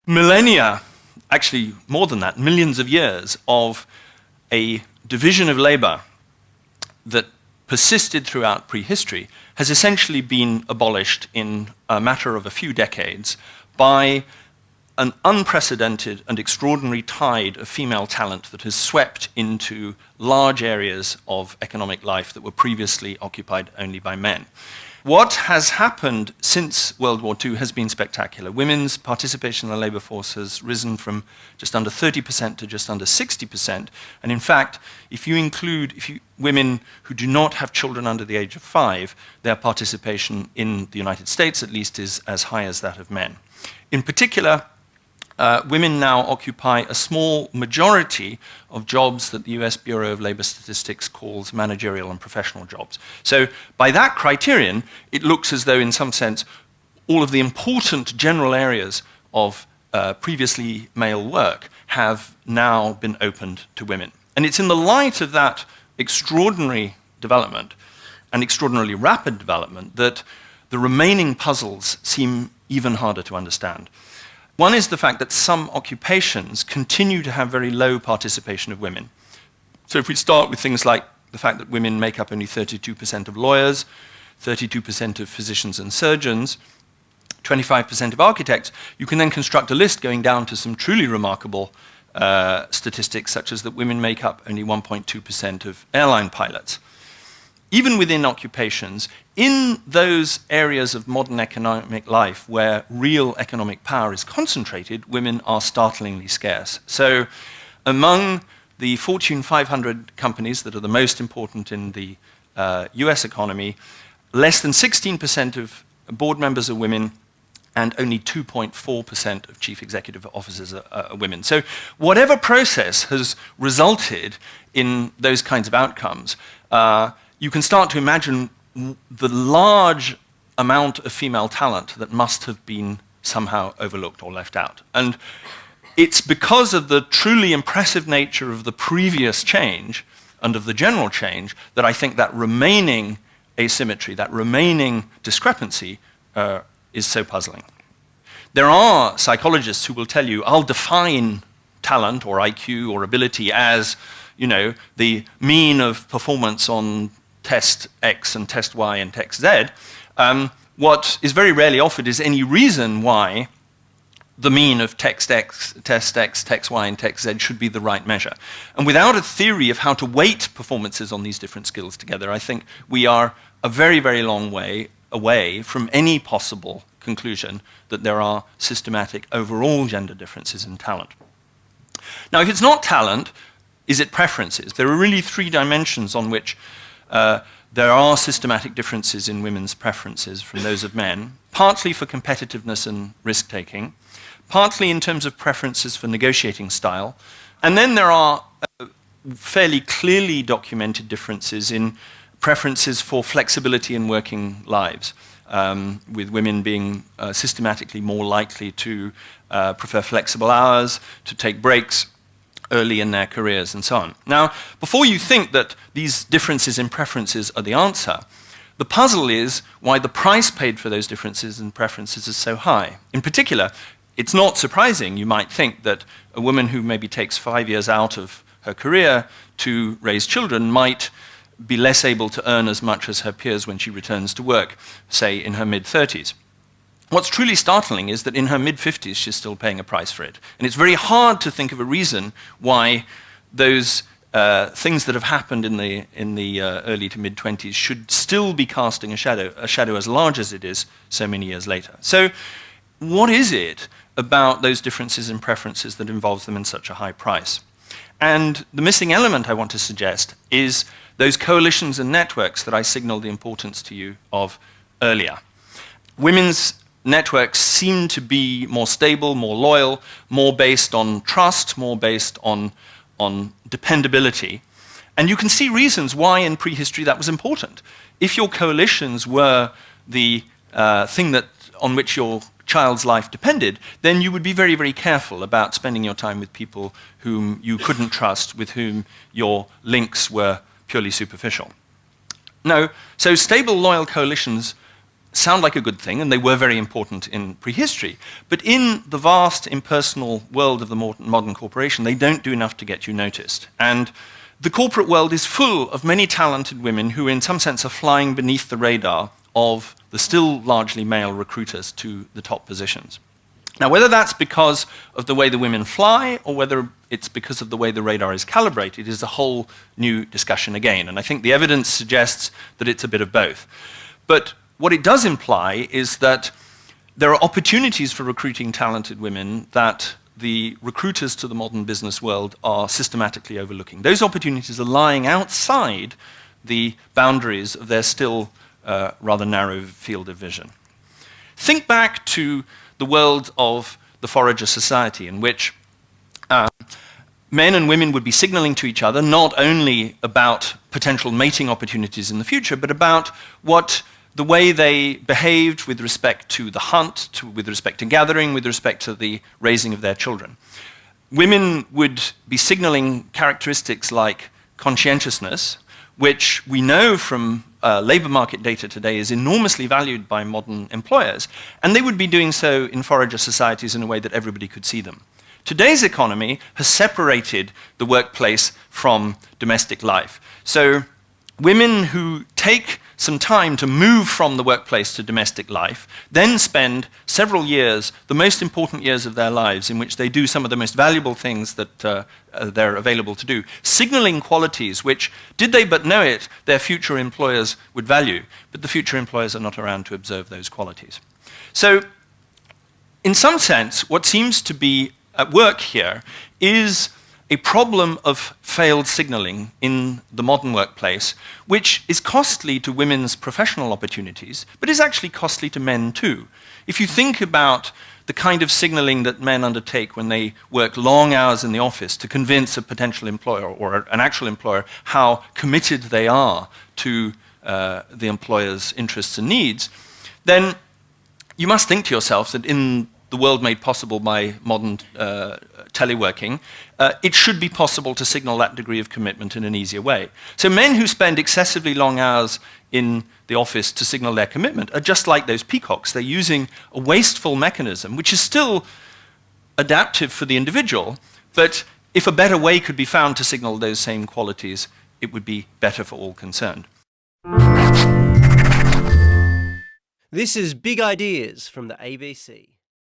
Millennia, actually more than that, millions of years of a division of labor that persisted throughout prehistory has essentially been abolished in a matter of a few decades by an unprecedented and extraordinary tide of female talent that has swept into large areas of economic life that were previously occupied only by men. What has happened since World War II has been spectacular. Women's participation in the labor force has risen from just under 30% to just under 60%. And in fact, if you include women who do not have children under the age of 5, their participation in the United States, at least, is as high as that of men. In particular, women now occupy a small majority of jobs that the US Bureau of Labor Statistics calls managerial and professional jobs. So by that criterion, it looks as though, in some sense, all of the important general areas of previously male work have now been opened to women. And it's in the light of that extraordinary development, and extraordinarily rapid development, that the remaining puzzles seem even harder to understand. One is the fact that some occupations continue to have very low participation of women. So if we start with things like the fact that women make up only 32% of lawyers, 32% of physicians and surgeons, 25% of architects, you can then construct a list going down to some truly remarkable statistics, such as that women make up only 1.2% of airline pilots. Even within occupations, in those areas of modern economic life where real economic power is concentrated, women are startlingly scarce. So among the Fortune 500 companies that are the most important in the US economy, less than 16% of board members are women, and only 2.4% of chief executive officers are women. So whatever process has resulted in those kinds of outcomes, you can start to imagine the large amount of female talent that must have been somehow overlooked or left out. And it's because of the truly impressive nature of the previous change and of the general change that I think that remaining asymmetry, that remaining discrepancy is so puzzling. There are psychologists who will tell you, I'll define talent or IQ or ability as, the mean of performance on test X and test Y and test Z. What is very rarely offered is any reason why the mean of test X, test Y, and test Z should be the right measure. And without a theory of how to weight performances on these different skills together, I think we are a very, very long way away from any possible conclusion that there are systematic overall gender differences in talent. Now, if it's not talent, is it preferences? There are really 3 dimensions on which there are systematic differences in women's preferences from those of men, partly for competitiveness and risk-taking, partly in terms of preferences for negotiating style, and then there are fairly clearly documented differences in preferences for flexibility in working lives, with women being systematically more likely to prefer flexible hours, to take breaks early in their careers, and so on. Now, before you think that these differences in preferences are the answer, the puzzle is why the price paid for those differences in preferences is so high. In particular, it's not surprising, you might think, that a woman who maybe takes 5 years out of her career to raise children might be less able to earn as much as her peers when she returns to work, say in her mid-30s. What's truly startling is that in her mid-50s, she's still paying a price for it. And it's very hard to think of a reason why those things that have happened in the early to mid-20s should still be casting a shadow as large as it is so many years later. So what is it about those differences in preferences that involves them in such a high price? And the missing element I want to suggest is those coalitions and networks that I signaled the importance to you of earlier. Women's networks seem to be more stable, more loyal, more based on trust, more based on dependability. And you can see reasons why in prehistory that was important. If your coalitions were the thing on which your child's life depended, then you would be very, very careful about spending your time with people whom you couldn't trust, with whom your links were purely superficial. No, so stable, loyal coalitions sound like a good thing, and they were very important in prehistory. But in the vast impersonal world of the modern corporation, they don't do enough to get you noticed. And the corporate world is full of many talented women who, in some sense, are flying beneath the radar of the still largely male recruiters to the top positions. Now, whether that's because of the way the women fly or whether it's because of the way the radar is calibrated is a whole new discussion again. And I think the evidence suggests that it's a bit of both. But what it does imply is that there are opportunities for recruiting talented women that the recruiters to the modern business world are systematically overlooking. Those opportunities are lying outside the boundaries of their still rather narrow field of vision. Think back to the world of the forager society, in which men and women would be signaling to each other not only about potential mating opportunities in the future, but about the way they behaved with respect to the hunt, with respect to gathering, with respect to the raising of their children. Women would be signaling characteristics like conscientiousness, which we know from labor market data today is enormously valued by modern employers, and they would be doing so in forager societies in a way that everybody could see them. Today's economy has separated the workplace from domestic life. So women who take some time to move from the workplace to domestic life then spend several years, the most important years of their lives, in which they do some of the most valuable things that they're available to do, signaling qualities which, did they but know it, their future employers would value, but the future employers are not around to observe those qualities. So, in some sense, what seems to be at work here is a problem of failed signaling in the modern workplace, which is costly to women's professional opportunities, but is actually costly to men too. If you think about the kind of signaling that men undertake when they work long hours in the office to convince a potential employer or an actual employer how committed they are to the employer's interests and needs, then you must think to yourself that in the world made possible by modern teleworking, it should be possible to signal that degree of commitment in an easier way. So men who spend excessively long hours in the office to signal their commitment are just like those peacocks. They're using a wasteful mechanism, which is still adaptive for the individual, but if a better way could be found to signal those same qualities, it would be better for all concerned. This is Big Ideas from the ABC.